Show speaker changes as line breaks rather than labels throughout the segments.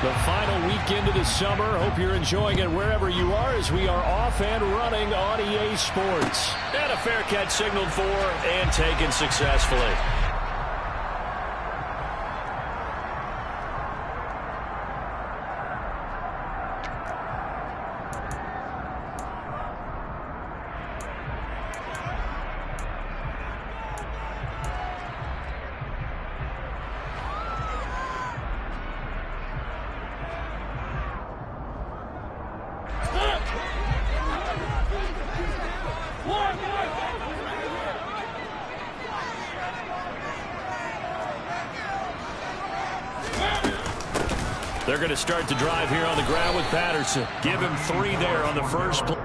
The final weekend of the summer. Hope you're enjoying it wherever you are as we are off and running on EA Sports.
And a fair catch signaled for and taken successfully. They're going to start the drive here on the ground with Patterson. Give him 3 there on the first play.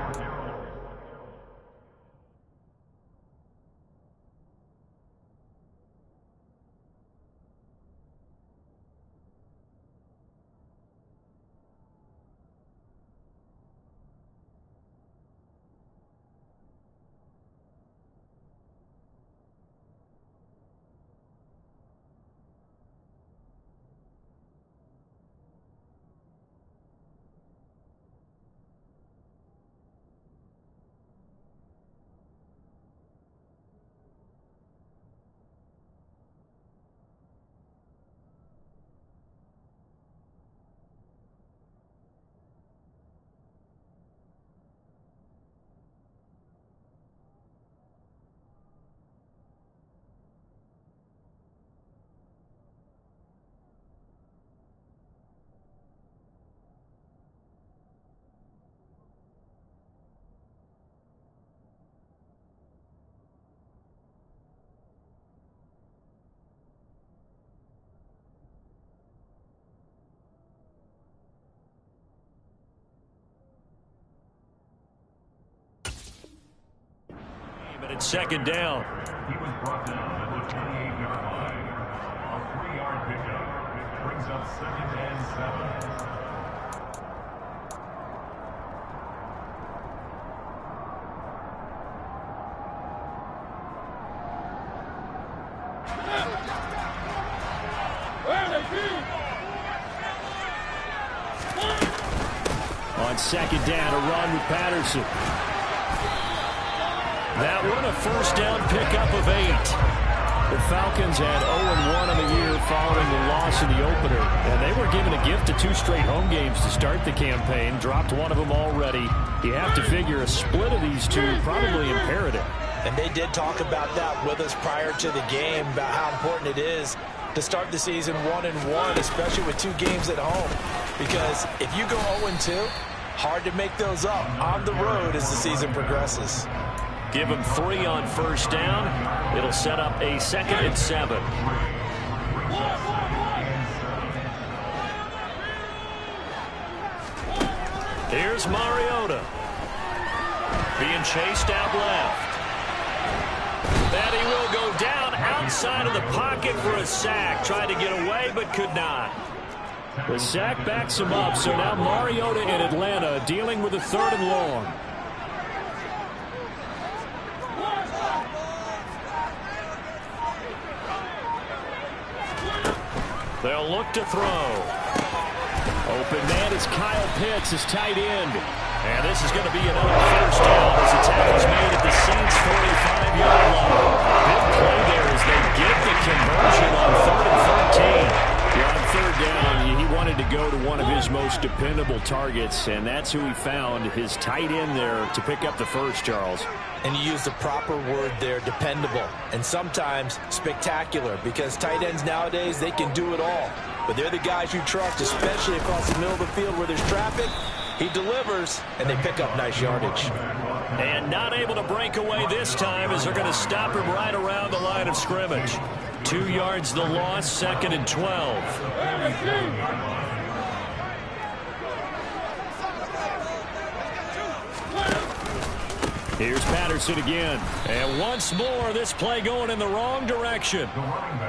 It's second down.
He was brought down at the 28-yard line. A 3-yard pickup brings up 2nd and 7.
On second down, a run with Patterson. That one a first down pickup of 8. The Falcons had 0-1 on the year following the loss in the opener. And they were given a gift of 2 straight home games to start the campaign. Dropped one of them already. You have to figure a split of these two probably imperative.
And they did talk about that with us prior to the game, about how important it is to start the season 1-1, especially with 2 games at home. Because if you go 0-2, hard to make those up on the road as the season progresses.
Give him 3 on first down. It'll set up a 2nd and 7. Here's Mariota. Being chased out left. And he will go down outside of the pocket for a sack. Tried to get away but could not.
The sack backs him up, so now Mariota in Atlanta dealing with a 3rd and long. They'll look to throw. Open man is Kyle Pitts, his tight end.
And this is going to be another first down as the tackle's made at the Saints' 45-yard line. Big play there as they get the conversion on 3rd and 13.
Yeah, on 3rd down, he wanted to go to one of his most dependable targets, and that's who he found, his tight end there, to pick up the first, Charles.
And you use the proper word there, dependable, and sometimes spectacular, because tight ends nowadays, they can do it all. But they're the guys you trust, especially across the middle of the field where there's traffic. He delivers, and they pick up nice yardage.
And not able to break away this time as they're going to stop him right around the line of scrimmage. 2 yards the loss, 2nd and 12.
Here's Patterson again.
And once more, this play going in the wrong direction.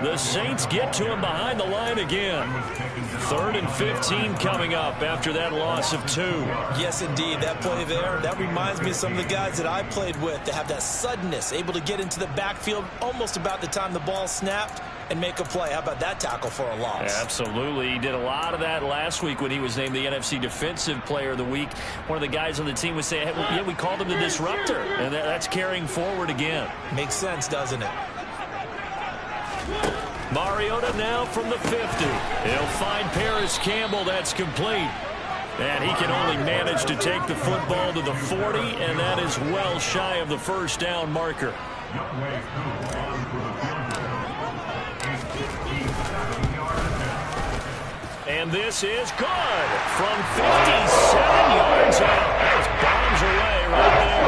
The Saints get to him behind the line again. 3rd and 15 coming up after that loss of 2.
Yes, indeed. That play there, that reminds me of some of the guys that I played with that have that suddenness, able to get into the backfield almost about the time the ball snapped and make a play. How about that tackle for a loss?
Absolutely. He did a lot of that last week when he was named the NFC Defensive Player of the Week. One of the guys on the team was saying, hey, yeah, we called him the disruptor, and that's carrying forward again.
Makes sense, doesn't it?
Mariota now from the 50. He'll find Paris Campbell. That's complete. And he can only manage to take the football to the 40, and that is well shy of the first down marker. And this is good from 57 yards out. That was bombs away right there.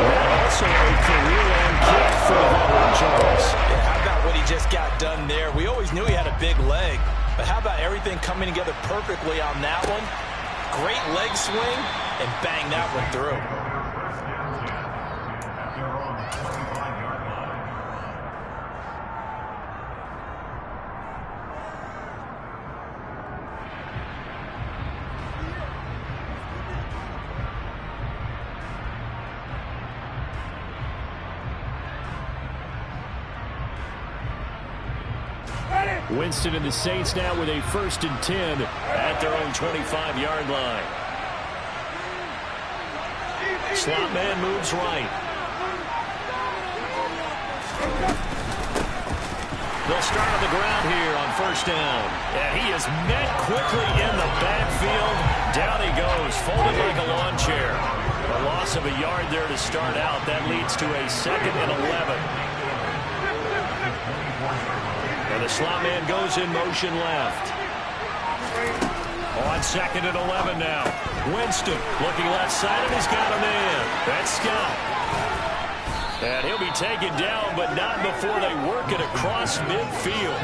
That also a career-end kick for veteran Jones.
Yeah, how about what he just got done there? We always knew he had a big leg, but how about everything coming together perfectly on that one? Great leg swing, and bang that one through.
Winston and the Saints now with a 1st and 10 at their own 25-yard line. Slot man moves right. They'll start on the ground here on 1st down. And he is met quickly in the backfield. Down he goes, folded like a lawn chair. A loss of a yard there to start out. That leads to a 2nd and 11. And the slot man goes in motion left. On 2nd and 11 now. Winston looking left side, and he's got him in. That's Scott. And he'll be taken down, but not before they work it across midfield.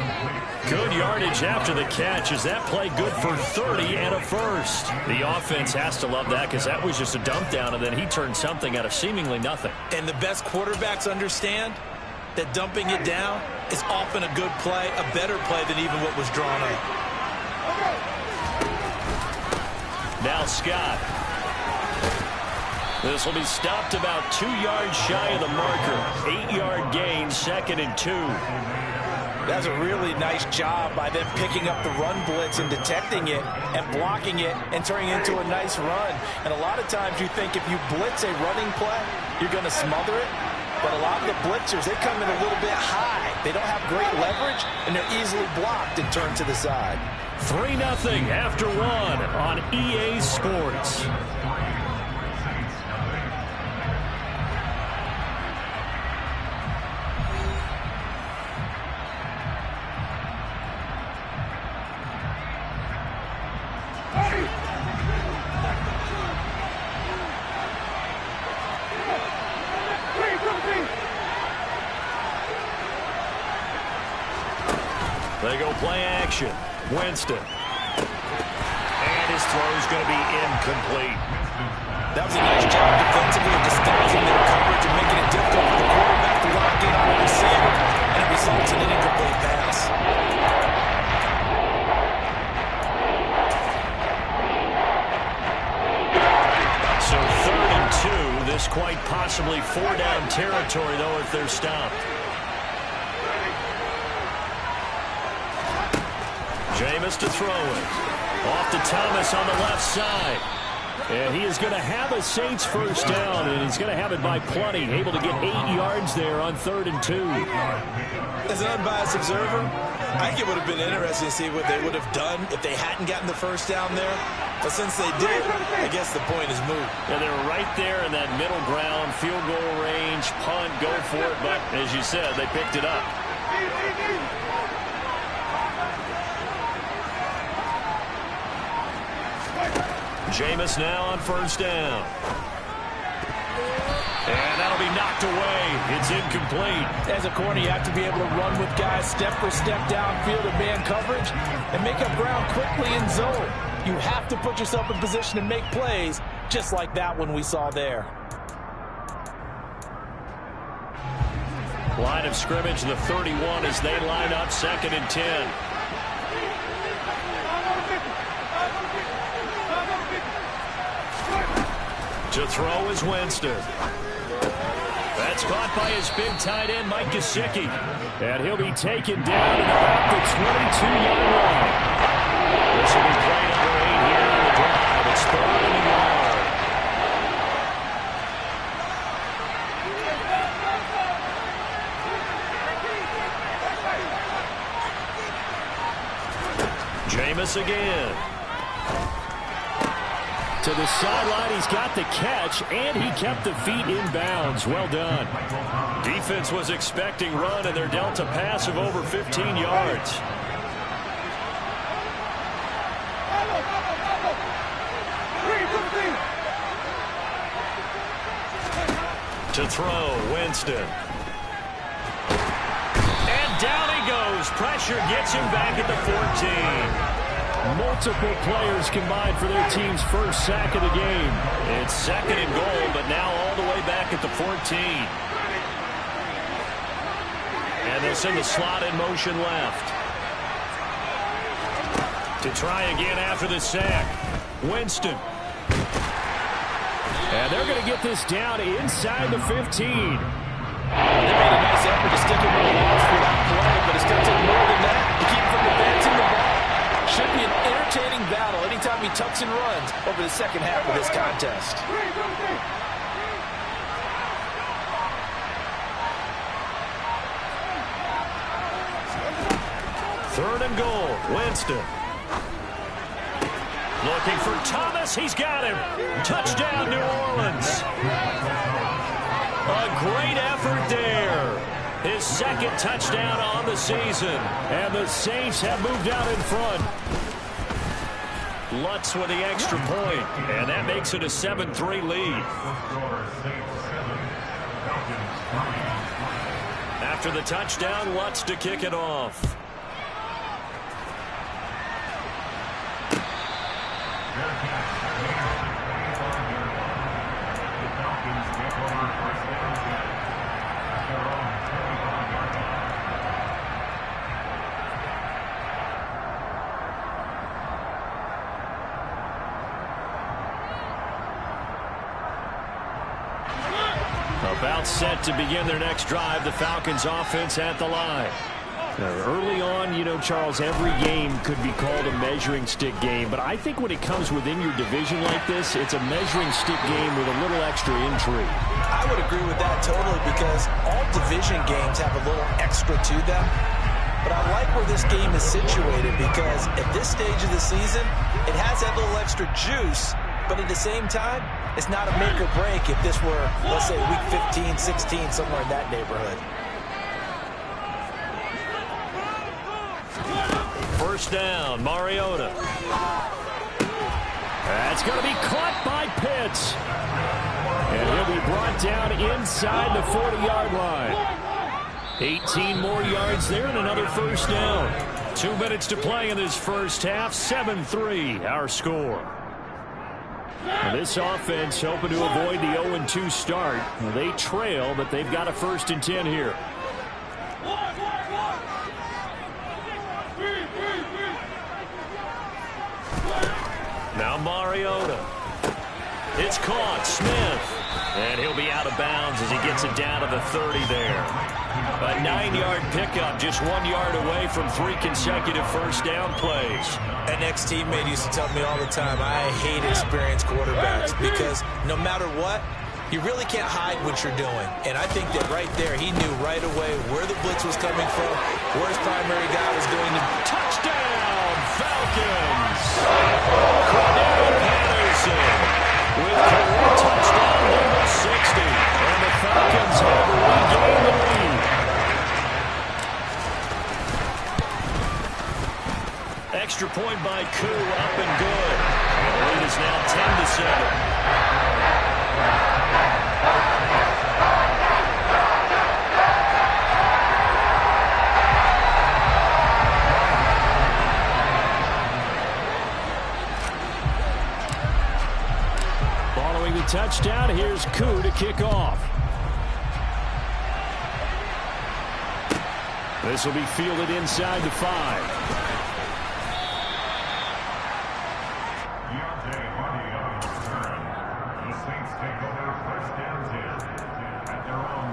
Good yardage after the catch. Is that play good for 30 and a first? The offense has to love that because that was just a dump down, and then he turned something out of seemingly nothing.
And the best quarterbacks understand that dumping it down is often a good play, a better play than even what was drawn up.
Now Scott. This will be stopped about 2 yards shy of the marker. 8-yard gain, 2nd and 2.
That's a really nice job by them picking up the run blitz and detecting it and blocking it and turning it into a nice run. And a lot of times you think if you blitz a running play, you're going to smother it. But a lot of the blitzers, they come in a little bit high. They don't have great leverage, and they're easily blocked and turned to the side.
3-0 after 1 on EA Sports. They go play action. Winston. And his throw is going to be incomplete.
That was a nice job defensively of disguising their coverage and making it difficult for the quarterback to lock in on the receiver, and it results in an incomplete pass.
So 3rd and 2. This quite possibly 4-down territory, though, if they're stopped. Jameis to throw it. Off to Thomas on the left side. And he is going to have a Saints 1st down, and he's going to have it by plenty. Able to get 8 yards there on 3rd and 2.
As an unbiased observer, I think it would have been interesting to see what they would have done if they hadn't gotten the 1st down there. But since they did, I guess the point is moot.
Yeah, they were right there in that middle ground, field goal range, punt, go for it. But as you said, they picked it up. Jameis now on 1st down. And that'll be knocked away. It's incomplete.
As a corner, you have to be able to run with guys step for step downfield in man coverage and make up ground quickly in zone. You have to put yourself in position to make plays, just like that one we saw there.
Line of scrimmage, the 31 as they line up 2nd and 10. To throw is Winston. That
It's caught by his big tight end, Mike Gesicki. And he'll be taken down at about the 22-yard line. This will be play number 8 here on the drive. It's 3rd and 1. Jameis again. To the sideline, he's got the catch, and he kept the feet in bounds. Well done. Defense was expecting run, and they're dealt a pass of over 15 yards. To throw, Winston. And down he goes. Pressure gets him back at the 14.
Multiple players combined for their team's first sack of the game.
It's 2nd and goal, but now all the way back at the 14. And they'll send the slot in motion left. To try again after the sack. Winston.
And they're going to get this down inside the 15.
They made a nice effort to stick him with a loss for that play, but it's going to take more than that to keep him from advancing the ball. Should be an entertaining battle anytime he tucks and runs over the second half of this contest.
3rd and goal. Winston. Looking for Thomas. He's got him. Touchdown, New Orleans. A great effort there. His 2nd touchdown on the season.
And the Saints have moved out in front.
Lutz with the extra point, and that makes it a 7-3 lead. After the touchdown, Lutz to kick it off. About set to begin their next drive. The Falcons offense at the line.
Early on, you know, Charles, every game could be called a measuring stick game. But I think when it comes within your division like this, it's a measuring stick game with a little extra intrigue.
I would agree with that totally because all division games have a little extra to them. But I like where this game is situated because at this stage of the season, it has that little extra juice. But at the same time, it's not a make or break if this were, let's say, week 15, 16, somewhere in that neighborhood.
1st down, Mariota.
That's going to be caught by Pitts. And he'll be brought down inside the 40-yard line. 18 more yards there and another 1st down.
2 minutes to play in this first half. 7-3, our score.
This offense hoping to avoid the 0-2 start. They trail, but they've got a 1st and 10 here.
Now Mariota. It's caught. Smith. And he'll be out of bounds as he gets it down to the 30 there. A 9-yard pickup, just 1 yard away from 3 consecutive 1st down plays.
An ex-teammate used to tell me all the time, I hate experienced quarterbacks because no matter what, you really can't hide what you're doing. And I think that right there, he knew right away where the blitz was coming from, where his primary guy was going to.
Touchdown, Falcons! Cordell Patterson with career touchdown number 60. And the Falcons have regained the lead. Extra point by Koo, up and good. And the lead is now 10-7.
Following the touchdown, here's Koo to kick off. This will be fielded inside the 5.
The Saints take over 1st and 10 at their own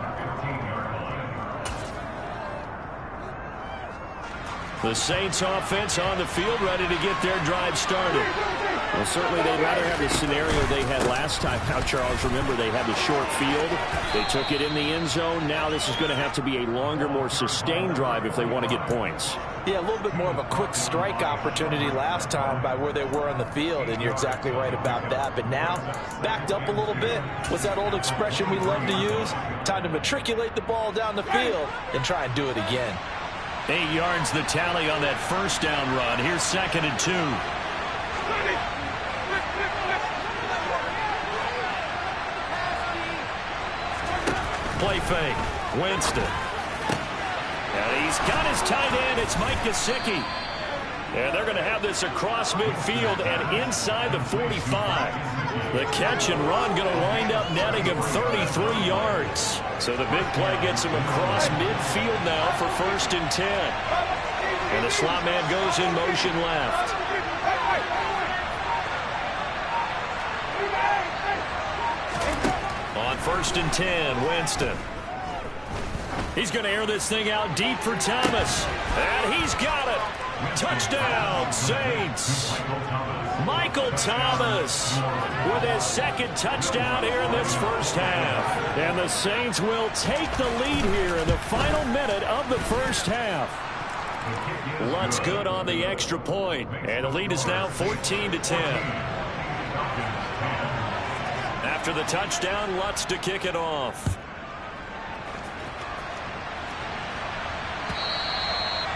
The Saints offense on the field, ready to get their drive started.
Well, certainly they'd rather have the scenario they had last time. Now, Charles, remember they had the short field. They took it in the end zone. Now this is going to have to be a longer, more sustained drive if they want to get points.
Yeah, a little bit more of a quick strike opportunity last time by where they were on the field, and you're exactly right about that. But now, backed up a little bit. What's that old expression we love to use? Time to matriculate the ball down the field and try and do it again.
8 yards the tally on that first down run. Here's 2nd and 2. Play fake. Winston. And he's got his tight end. It's Mike Gesicki. And they're going to have this across midfield and inside the 45. The catch and run going to wind up netting him 33 yards. So the big play gets him across midfield now for 1st and 10. And the slot man goes in motion left. On 1st and 10, Winston. He's going to air this thing out deep for Thomas. And he's got it. Touchdown, Saints. Michael Thomas with his 2nd touchdown here in this first half.
And the Saints will take the lead here in the final minute of the first half.
Lutz good on the extra point. And the lead is now 14-10. After the touchdown, Lutz to kick it off.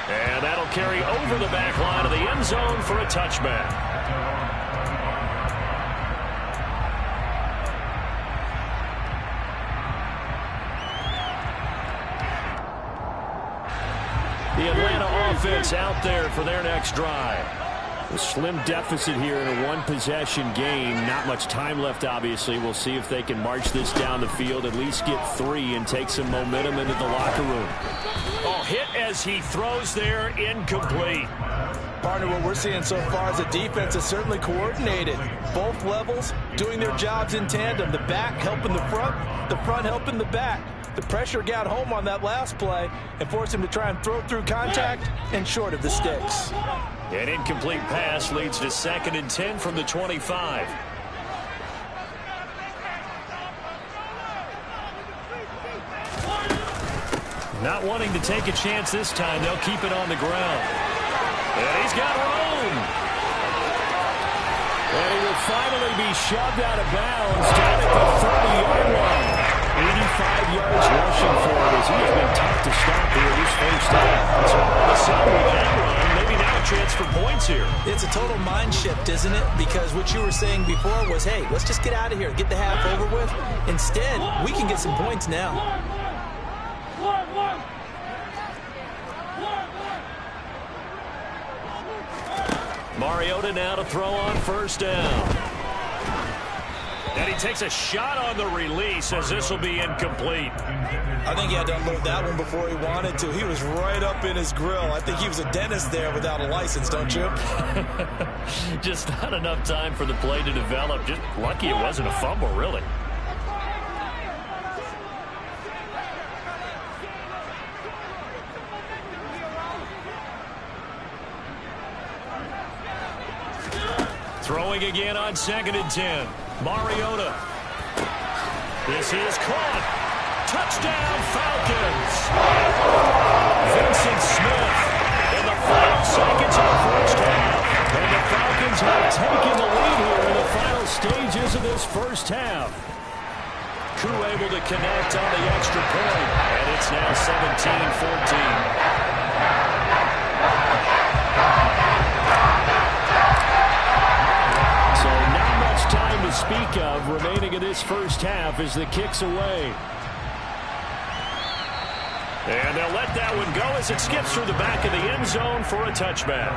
And that'll carry over the back line of the end zone for a touchback. The Atlanta offense out there for their next drive.
A slim deficit here in a one-possession game. Not much time left, obviously. We'll see if they can march this down the field, at least get 3, and take some momentum into the locker room.
Oh, hit as he throws there, incomplete.
Partner, what we're seeing so far is the defense is certainly coordinated. Both levels doing their jobs in tandem. The back helping the front helping the back. The pressure got home on that last play and forced him to try and throw through contact and short of the sticks.
An incomplete pass leads to 2nd and 10 from the 25. Not wanting to take a chance this time, they'll keep it on the ground. And he's got room.
And he will finally be shoved out of bounds down at the 30-yard line. 85 yards rushing for it as he has been tough to stop here this first half.
So all of a sudden with that run, maybe now a chance for points here.
It's a total mind shift, isn't it? Because what you were saying before was, hey, let's just get out of here, get the half over with. Instead, we can get some points now.
Mariota now to throw on 1st down. And he takes a shot on the release as this will be incomplete.
I think he had to unload that one before he wanted to. He was right up in his grill. I think he was a dentist there without a license, don't you?
Just not enough time for the play to develop. Just lucky it wasn't a fumble, really. Throwing again on 2nd and 10. Mariota. This is caught. Touchdown, Falcons. Vincent Smith in the final seconds of the first half. And the Falcons have taken the lead here in the final stages of this first half. Koo able to connect on the extra point. And it's now 17-14. Time to speak of remaining in this first half as the kick's away. And they'll let that one go as it skips through the back of the end zone for a touchback.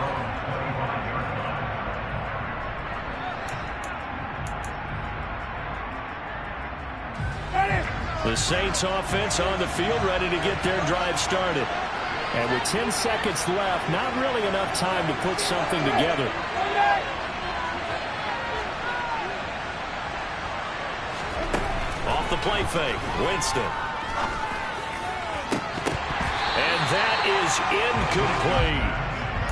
The Saints offense on the field ready to get their drive started.
And with 10 seconds left, not really enough time to put something together.
Off the play fake, Winston. And that is incomplete.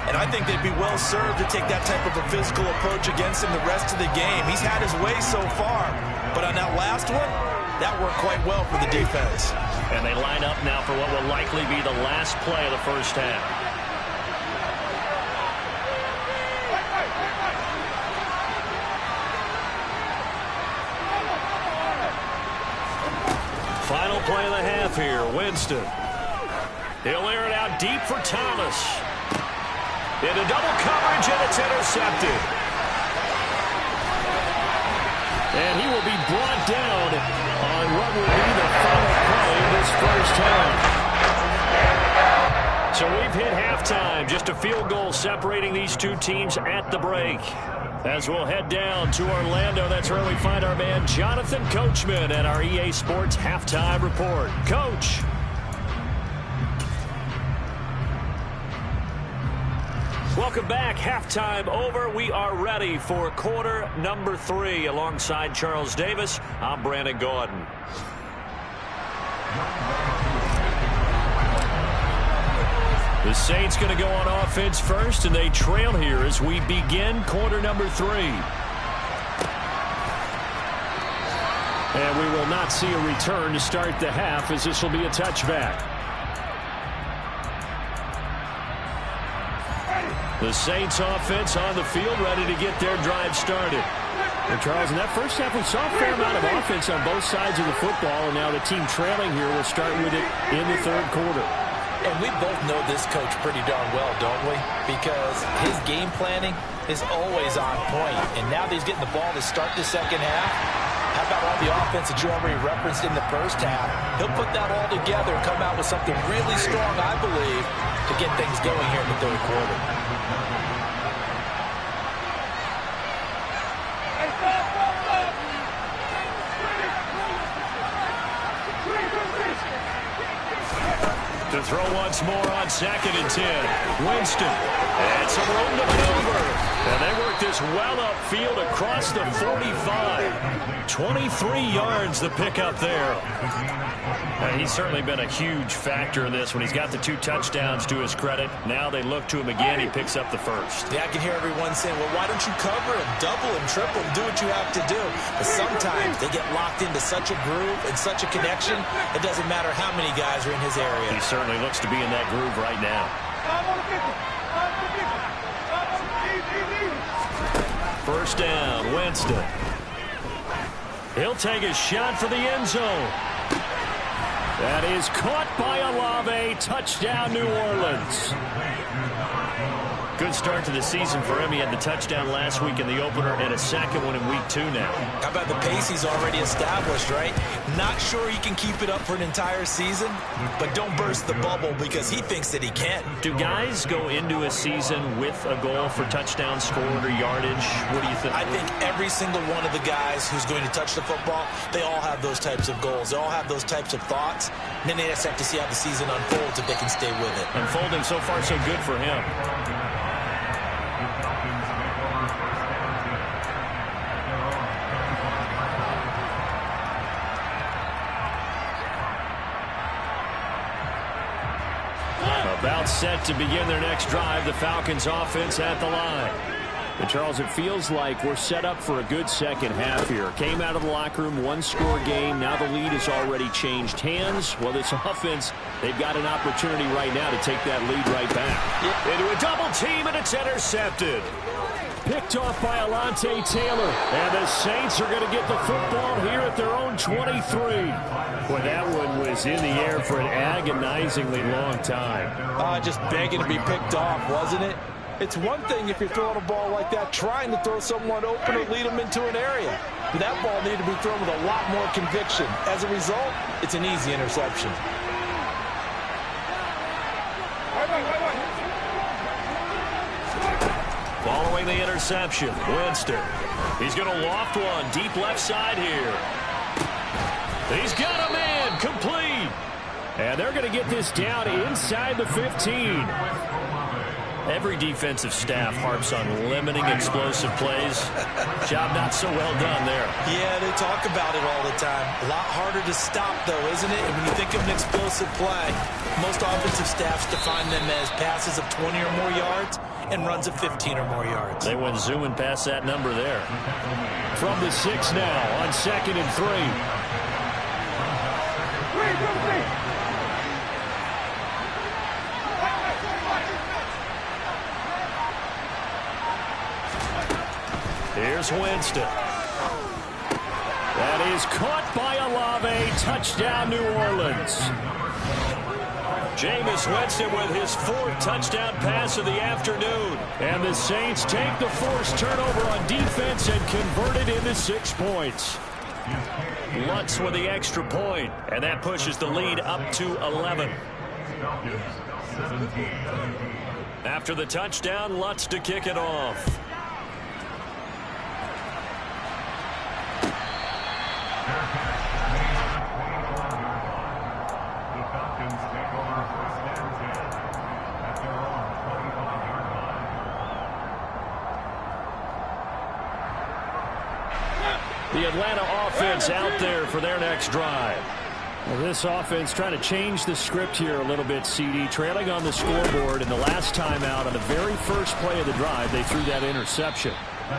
And I think they'd be well served to take that type of a physical approach against him the rest of the game. He's had his way so far, but on that last one, that worked quite well for the defense.
And they line up now for what will likely be the last play of the first half. Final play of the half here, Winston. He'll air it out deep for Thomas. Into double coverage, and it's intercepted.
And he will be brought down on what will be the final play of this first half.
So we've hit halftime. Just a field goal separating these two teams at the break. As we'll head down to Orlando, that's where we find our man Jonathan Coachman at our EA Sports Halftime Report. Coach. Welcome back. Halftime over. We are ready for quarter number 3. Alongside Charles Davis, I'm Brandon Gordon. The Saints going to go on offense first, and they trail here as we begin quarter number 3.
And we will not see a return to start the half, as this will be a touchback. The Saints offense on the field, ready to get their drive started. And Charles, in that first half, we saw a fair amount of offense on both sides of the football, and now the team trailing here will start with it in the third quarter.
And we both know this coach pretty darn well, don't we? Because his game planning is always on point. And now that he's getting the ball to start the second half, how about all the offense that you already referenced in the first half? He'll put that all together and come out with something really strong, I believe, to get things going here in the third quarter.
To throw once more on 2nd and 10. Winston. And some room to maneuver. And they work this well upfield across the 45. 23 yards the pickup there. He's certainly been a huge factor in this when he's got the 2 touchdowns to his credit. Now they look to him again. He picks up the first.
Yeah, I can hear everyone saying, well, why don't you cover him, double him, triple him, do what you have to do. But sometimes they get locked into such a groove and such a connection, it doesn't matter how many guys are in his area.
He certainly looks to be in that groove right now. First down, Winston. He'll take a shot for the end zone. That is caught by Olave. Touchdown, New Orleans. Good start to the season for him. He had the touchdown last week in the opener and a second one in week 2 now.
How about the pace he's already established, right? Not sure he can keep it up for an entire season, but don't burst the bubble because he thinks that he can.
Do guys go into a season with a goal for touchdown scored or yardage? What do you think?
I think every single one of the guys who's going to touch the football, they all have those types of goals. They all have those types of thoughts. And then they just have to see how the season unfolds if they can stay with it.
Unfolding so far so good for him. About set to begin their next drive. The Falcons offense at the line.
And Charles, it feels like we're set up for a good second half here. Came out of the locker room, 1-score game. Now the lead has already changed hands. Well, this offense, they've got an opportunity right now to take that lead right back.
Into a double team, and it's intercepted.
Picked off by Alontae Taylor. And the Saints are going to get the football here at their own 23. Boy, that one was in the air for an agonizingly long time.
Just begging to be picked off, wasn't it? It's one thing if you're throwing a ball like that, trying to throw someone open or lead them into an area. But that ball needed to be thrown with a lot more conviction. As a result, it's an easy interception.
Following the interception, Winston. He's going to loft one deep left side here. He's got a man complete.
And they're going to get this down inside the 15.
Every defensive staff harps on limiting explosive plays. Job not so well done there.
Yeah, they talk about it all the time. A lot harder to stop, though, isn't it? And when you think of an explosive play, most offensive staffs define them as passes of 20 or more yards and runs of 15 or more yards.
They went zooming past that number there.
From the 6 now on 2nd and 3.
Here's Winston.
That is caught by Olave. Touchdown, New Orleans.
Jameis Winston with his 4th touchdown pass of the afternoon.
And the Saints take the forced turnover on defense and convert it into 6 points.
Lutz with the extra point, and that pushes the lead up to 11. After the touchdown, Lutz to kick it off.
The Atlanta offense out there for their next drive. Well, this offense trying to change the script here a little bit, CD. Trailing on the scoreboard, and the last time out on the very first play of the drive, they threw that interception.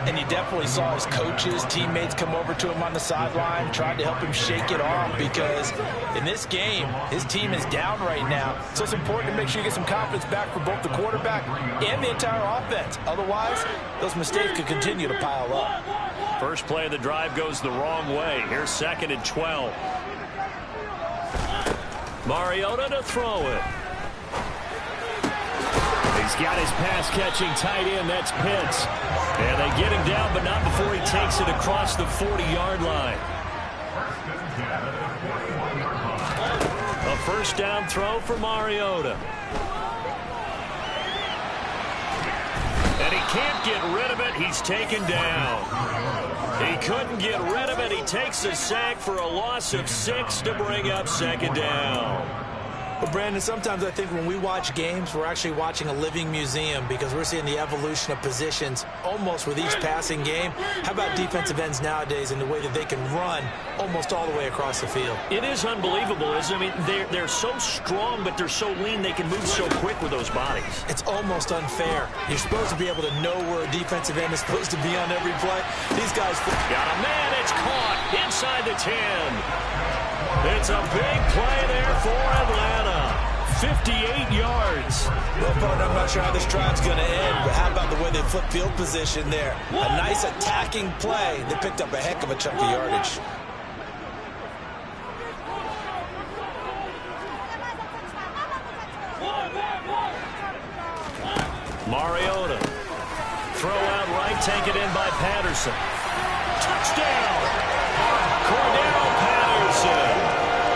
And you definitely saw his coaches, teammates come over to him on the sideline, tried to help him shake it off because in this game, his team is down right now. So it's important to make sure you get some confidence back for both the quarterback and the entire offense. Otherwise, those mistakes could continue to pile up.
First play of the drive goes the wrong way. Here's 2nd and 12. Mariota to throw it.
He's got his pass-catching tight end. That's Pitts. And they get him down, but not before he takes it across the 40-yard line.
A first down throw for Mariota. And he can't get rid of it. He's taken down. He couldn't get rid of it. He takes a sack for a loss of 6 to bring up 2nd down.
But, Brandon, sometimes I think when we watch games, we're actually watching a living museum because we're seeing the evolution of positions almost with each passing game. How about defensive ends nowadays and the way that they can run almost all the way across the field?
It is unbelievable, isn't it? I mean, they're so strong, but they're so lean. They can move so quick with those bodies.
It's almost unfair. You're supposed to be able to know where a defensive end is supposed to be on every play. These guys...
Got a man. It's caught inside the 10. It's a big play there for Atlanta. 58 yards.
Well, partner, I'm not sure how this drive's going to end, but how about the way they flip field position there? A nice attacking play. They picked up a heck of a chunk of yardage.
Mariota. Throw out right, take it in by Patterson. Touchdown! Cordero Patterson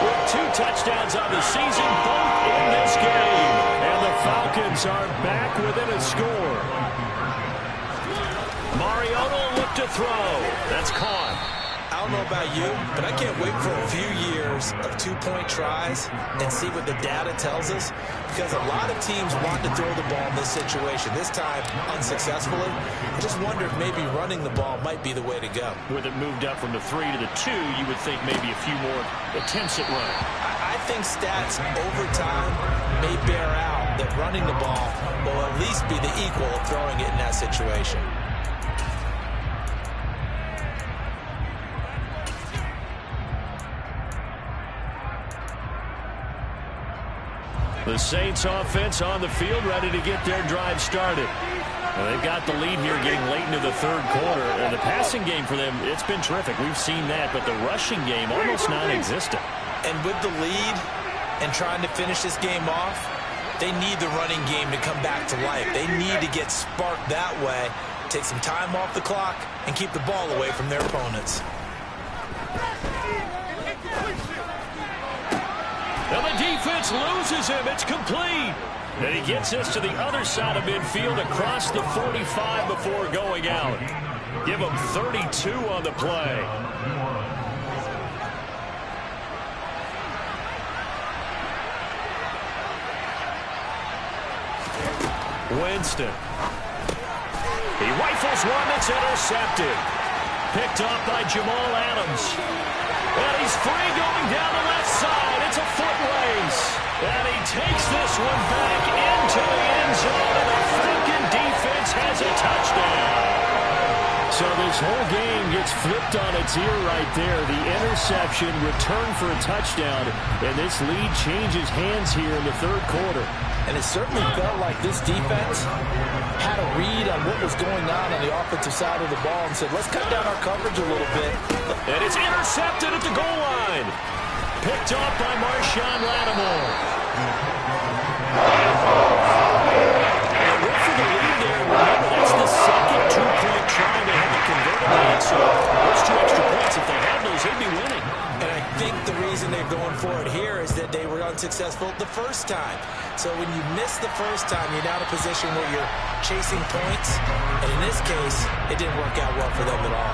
with 2 touchdowns on the season, both in this game.
And the Falcons are back within a score.
Mariota will look to throw. That's caught.
I don't know about you, but I can't wait for a few years of 2-point tries and see what the data tells us, because a lot of teams want to throw the ball in this situation, this time unsuccessfully. I just wonder if maybe running the ball might be the way to go.
With it moved up from the 3 to the 2, you would think maybe a few more attempts at running.
I think stats over time may bear out that running the ball will at least be the equal of throwing it in that situation.
The Saints offense on the field, ready to get their drive started. Well, they've got the lead here getting late into the 3rd quarter. And the passing game for them, it's been terrific. We've seen that, but the rushing game almost non-existent.
And with the lead and trying to finish this game off, they need the running game to come back to life. They need to get sparked that way, take some time off the clock, and keep the ball away from their opponents.
And the defense loses him. It's complete. And he gets us to the other side of midfield across the 45 before going out. Give him 32 on the play.
Winston. He rifles one that's intercepted. Picked off by Jamal Adams. And he's free going down the left side. It's a foot race. And he takes this one back into the end zone. And the Falcon defense has a touchdown.
So this whole game gets flipped on its ear right there. The interception, return for a touchdown, and this lead changes hands here in the third quarter.
And it certainly felt like this defense had a read on what was going on the offensive side of the ball and said, let's cut down our coverage a little bit.
And it's intercepted at the goal line. Picked off by Marshawn Lattimore. And went for the lead there. Remember, that's the second two-point try they haven't converted on. So those 2 extra points, if they had those, they'd be winning.
And I think the reason they're going for it here is that they were unsuccessful the first time. So when you miss the first time, you're now in a position where you're chasing points. And in this case, it didn't work out well for them at all.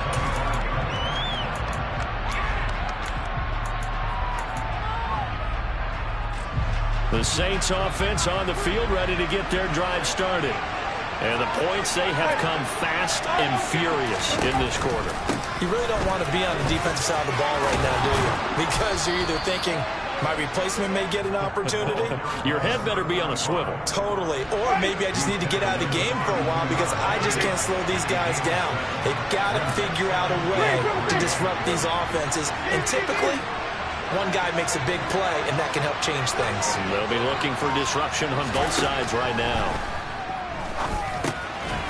The Saints offense on the field, ready to get their drive started. And the points, they have come fast and furious in this quarter.
You really don't want to be on the defensive side of the ball right now, do you? Because you're either thinking, my replacement may get an opportunity.
Your head better be on a swivel.
Totally. Or maybe I just need to get out of the game for a while because I just can't slow these guys down. They've got to figure out a way to disrupt these offenses. And typically, one guy makes a big play, and that can help change things.
They'll be looking for disruption on both sides right now.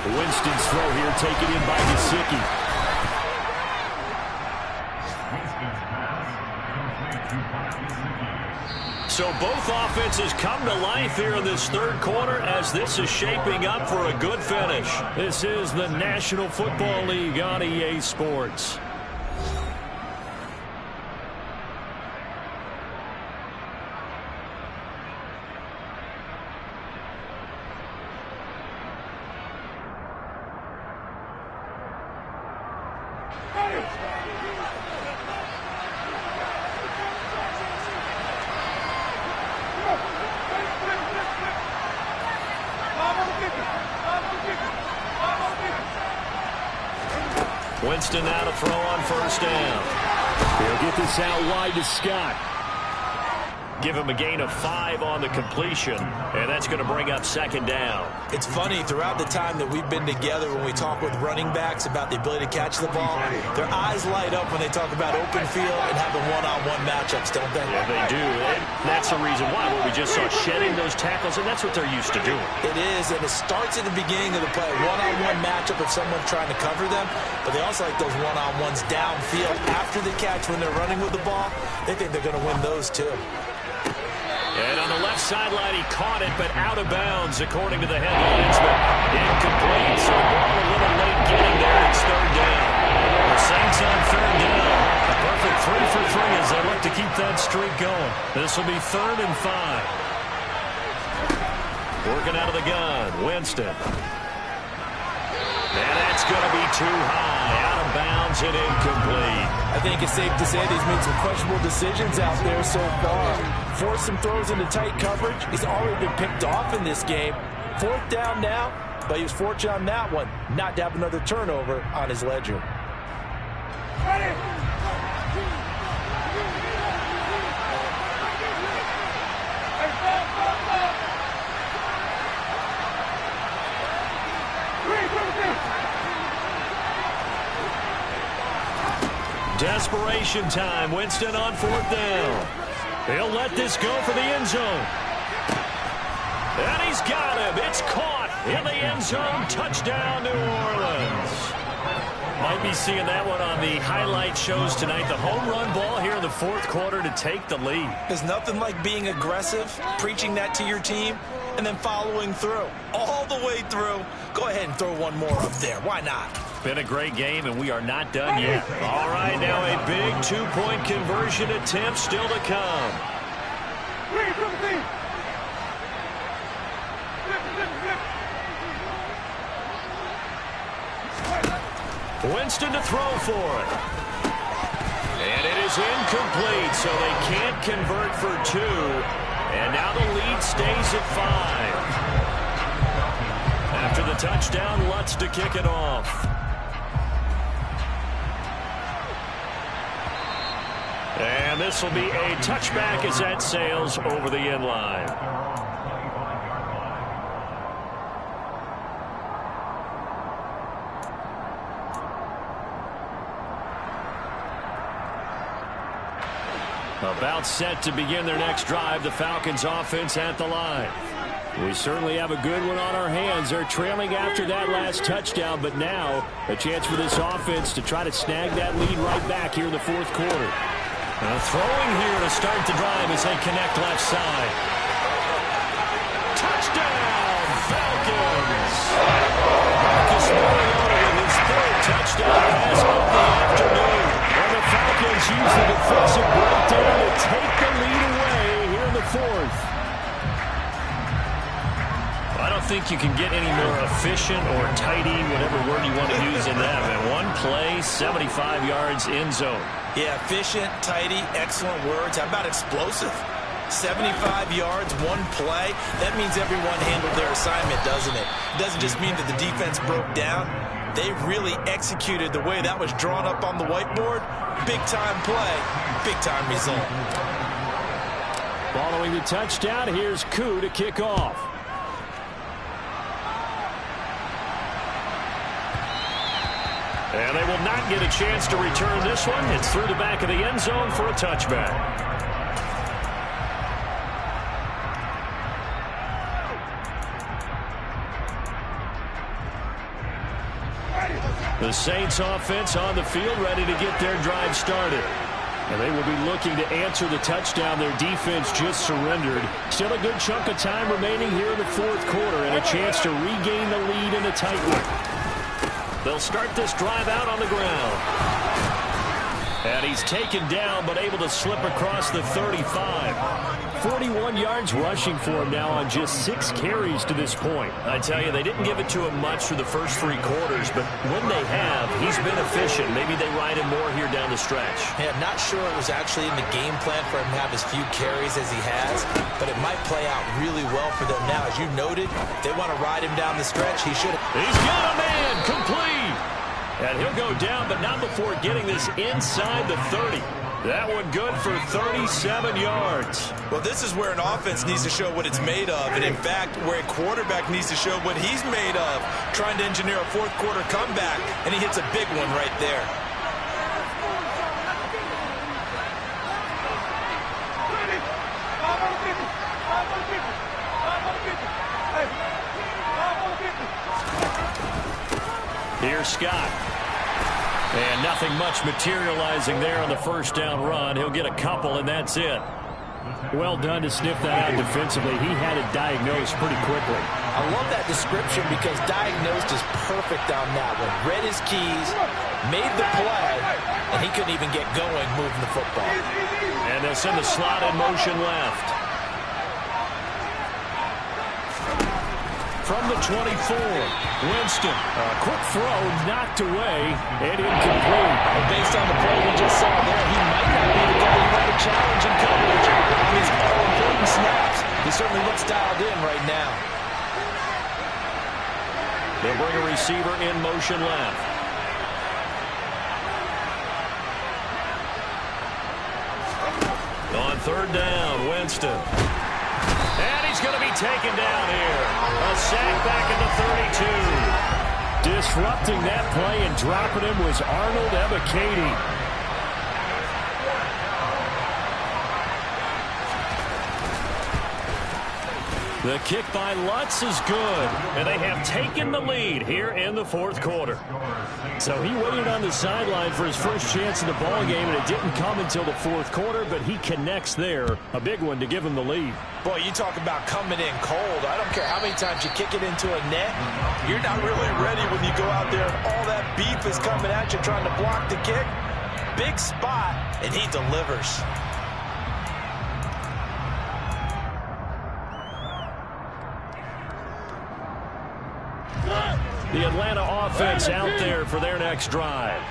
Winston's throw here taken in by Gesicki.
So both offenses come to life here in this third quarter as this is shaping up for a good finish.
This is the National Football League on EA Sports.
Winston now to throw on first down.
He'll get this out wide to Scott.
Give him a gain of 5 on the completion, and that's going to bring up second down.
It's funny, throughout the time that we've been together when we talk with running backs about the ability to catch the ball, their eyes light up when they talk about open field and having one-on-one matchups, don't they?
Yeah, they do. And that's the reason why. What we just saw, shedding those tackles, and that's what they're used to doing.
It is, and it starts at the beginning of the play. One-on-one matchup if someone's trying to cover them, but they also like those one-on-ones downfield after the catch when they're running with the ball. They think they're going to win those, too.
And on the left sideline, he caught it, but out of bounds, according to the head linesman. Incomplete, so the ball a little late getting there. It's third down. The Saints on third down. A perfect 3 for 3 as they look to keep that streak going. This will be 3rd and 5. Working out of the gun, Winston. And that's going to be too high. Out of bounds and incomplete.
I think it's safe to say that he's made some questionable decisions out there so far. Forced some throws into tight coverage. He's already been picked off in this game. 4th down now, but he was fortunate on that one not to have another turnover on his ledger.
Desperation time. Winston on 4th down. He'll let this go for the end zone. And he's got him. It's caught in the end zone. Touchdown, New Orleans. Might be seeing that one on the highlight shows tonight. The home run ball here in the 4th quarter to take the lead.
There's nothing like being aggressive, preaching that to your team, and then following through. All the way through. Go ahead and throw one more up there. Why not?
Been a great game, and we are not done yet. All right, now a big 2-point conversion attempt still to come. Winston to throw for it. And it is incomplete, so they can't convert for 2. And now the lead stays at 5. a touchdown. Lutz to kick it off. And this will be a touchback as that sails over the end line. About set to begin their next drive. The Falcons offense at the line. We certainly have a good one on our hands. They're trailing after that last touchdown, but now a chance for this offense to try to snag that lead right back here in the fourth quarter. Throwing here to start the drive as they connect left side. Touchdown, Falcons! Marcus Mariota with his third touchdown pass of the afternoon. And the Falcons use the defensive breakdown to take the lead away here in the fourth. I don't think you can get any more efficient or tidy, whatever word you want to use in that. And one play, 75 yards in zone.
Yeah, efficient, tidy, excellent words. How about explosive? 75 yards, one play. That means everyone handled their assignment, doesn't it? It doesn't just mean that the defense broke down. They really executed the way that was drawn up on the whiteboard. Big-time play, big-time result.
Following the touchdown, here's Koo to kick off. And they will not get a chance to return this one. It's through the back of the end zone for a touchback. The Saints offense on the field ready to get their drive started. And they will be looking to answer the touchdown their defense just surrendered. Still a good chunk of time remaining here in the fourth quarter and a chance to regain the lead in a tight one. They'll start this drive out on the ground. And he's taken down but able to slip across the 35. 41 yards rushing for him now on just 6 carries to this point.
I tell you, they didn't give it to him much for the first 3 quarters, but when they have, he's been efficient. Maybe they ride him more here down the stretch.
Yeah, not sure it was actually in the game plan for him to have as few carries as he has, but it might play out really well for them now. As you noted, they want to ride him down the stretch. He's
got a man, complete. And he'll go down, but not before getting this inside the 30. That one good for 37 yards.
Well, this is where an offense needs to show what it's made of. And, in fact, where a quarterback needs to show what he's made of. Trying to engineer a fourth quarter comeback, and he hits a big one right there.
Here's Scott. And nothing much materializing there on the first down run. He'll get a couple, and that's it.
Well done to sniff that out defensively. He had it diagnosed pretty quickly.
I love that description because diagnosed is perfect on that one. Read his keys, made the play, and he couldn't even get going moving the football.
And they'll send the slot in motion left.
From the 24, Winston. A quick throw knocked away and incomplete.
And based on the play we just saw there, he might not be the guy you want to challenge in coverage on these all-important snaps. He certainly looks dialed in right now.
They'll bring a receiver in motion left. On third down, Winston. And he's going to be taken down here. A sack back at the 32.
Disrupting that play and dropping him was Arnold Ebiketie. The kick by Lutz is good, and they have taken the lead here in the fourth quarter. So he waited on the sideline for his first chance in the ballgame, and it didn't come until the fourth quarter, but he connects there. A big one to give him the lead.
Boy, you talk about coming in cold. I don't care how many times you kick it into a net. You're not really ready when you go out there and all that beef is coming at you trying to block the kick. Big spot, and he delivers.
The Atlanta offense out there for their next drive.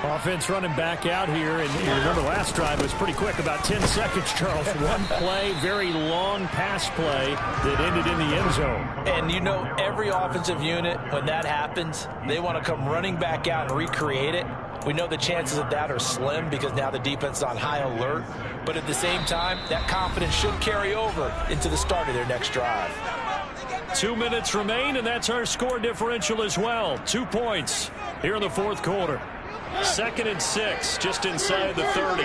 Offense running back out here, and you remember last drive was pretty quick, about 10 seconds, Charles. One play, very long pass play that ended in the end zone.
And you know, every offensive unit, when that happens, they want to come running back out and recreate it. We know the chances of that are slim because now the defense is on high alert. But at the same time, that confidence should carry over into the start of their next drive.
2 minutes remain, and that's our score differential as well. 2 points here in the fourth quarter. 2nd and 6, just inside the 30.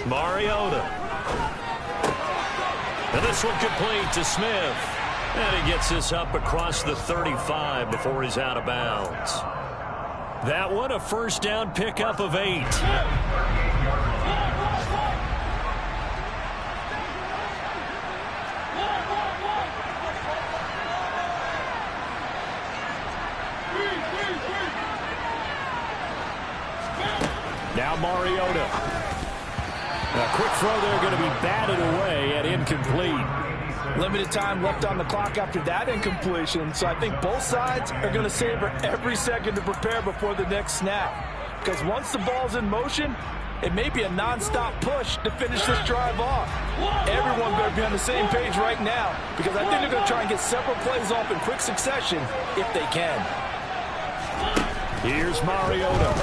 Mariota. And this one complete to Smith. And he gets this up across the 35 before he's out of bounds. That one, a first down pickup of 8. Now Mariota. A quick throw there, going to be batted away and incomplete.
Limited time left on the clock after that incompletion, so I think both sides are going to savor every second to prepare before the next snap. Because once the ball's in motion, it may be a non-stop push to finish this drive off. Everyone better be on the same page right now, because I think they're going to try and get several plays off in quick succession if they can.
Here's Mariota.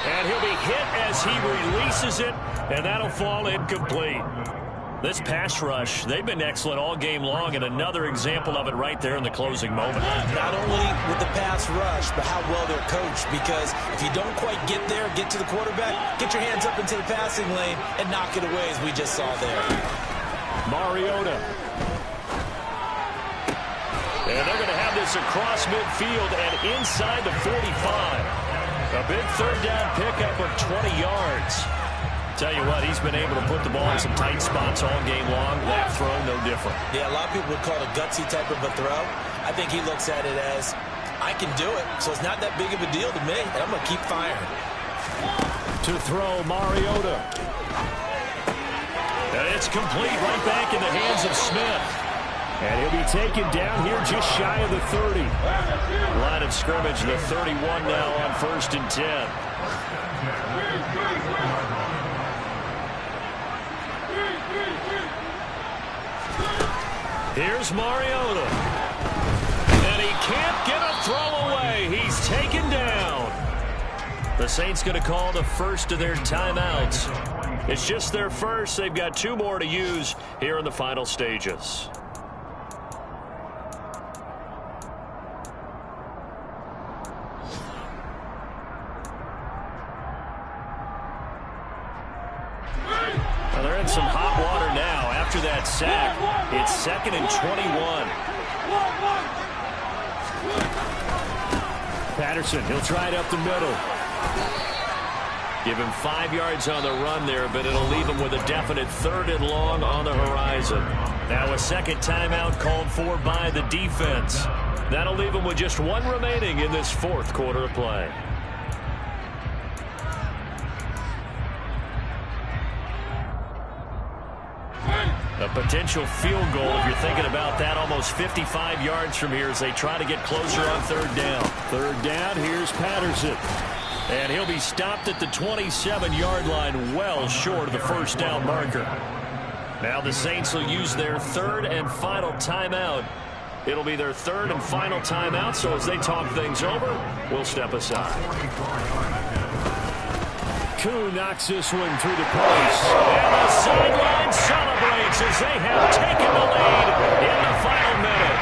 And he'll be hit as he releases it, and that'll fall incomplete. This pass rush, they've been excellent all game long, and another example of it right there in the closing moment.
Not only with the pass rush, but how well they're coached, because if you don't quite get there, get to the quarterback, get your hands up into the passing lane and knock it away as we just saw there.
Mariota. And they're going to have this across midfield and inside the 45. A big third down pickup of 20 yards. Tell you what, he's been able to put the ball in some tight spots all game long. That throw, no different.
Yeah, a lot of people would call it a gutsy type of a throw. I think he looks at it as, I can do it, so it's not that big of a deal to me, and I'm going to keep firing.
To throw, Mariota. And it's complete right back in the hands of Smith. And he'll be taken down here just shy of the 30. Line of scrimmage, the 31 now on 1st and 10. Here's Mariota. And he can't get a throw away. He's taken down. The Saints going to call the first of their timeouts. It's just their first. They've got 2 more to use here in the final stages. They're in some hot water now. After that sack, it's 2nd and 21. Patterson, he'll try it up the middle. Give him 5 yards on the run there, but it'll leave him with a definite 3rd and long on the horizon. Now a second timeout called for by the defense. That'll leave him with just 1 remaining in this 4th quarter of play. A potential field goal, if you're thinking about that, almost 55 yards from here as they try to get closer on 3rd down. 3rd down, here's Patterson. And he'll be stopped at the 27-yard line, well short of the first down marker. Now the Saints will use their 3rd and final timeout. It'll be their 3rd and final timeout, so as they talk things over, we'll step aside. Koo knocks this one through the post. And the sideline celebrates as they have taken the lead in the final minute.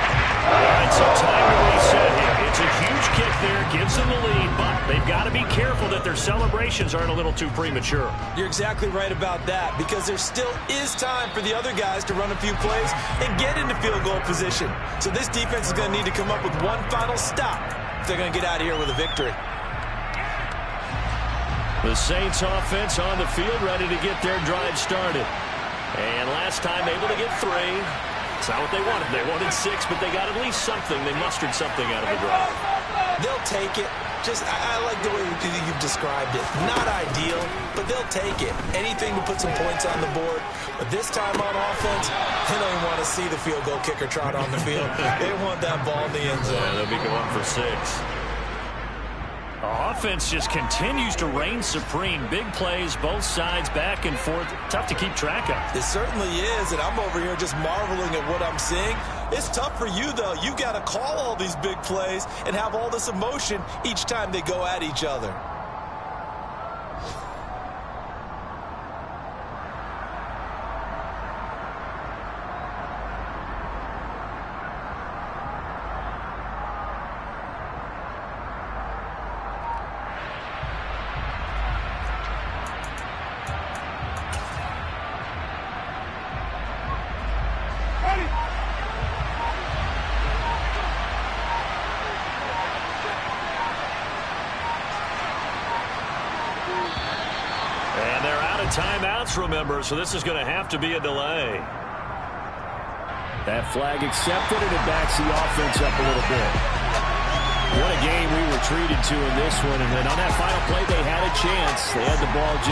All right, so time to reset here. It's a huge kick there, gives them the lead, but they've got to be careful that their celebrations aren't a little too premature.
You're exactly right about that, because there still is time for the other guys to run a few plays and get into field goal position. So this defense is going to need to come up with one final stop if they're going to get out of here with a victory.
The Saints offense on the field, ready to get their drive started. And last time able to get 3. It's not what they wanted. They wanted 6, but they got at least something. They mustered something out of the drive.
They'll take it. I like the way you've described it. Not ideal, but they'll take it. Anything to put some points on the board. But this time on offense, they don't even want to see the field goal kicker trot on the field. They want that ball in the end zone.
Yeah, they'll be going for 6.
Offense just continues to reign supreme. Big plays, both sides, back and forth. Tough to keep track of.
It certainly is, and I'm over here just marveling at what I'm seeing. It's tough for you, though. You've got to call all these big plays and have all this emotion each time they go at each other.
Timeouts, remember, so this is going to have to be a delay.
That flag accepted, and it backs the offense up a little bit. What a game we were treated to in this one, and then on that final play, they had a chance. They had the ball just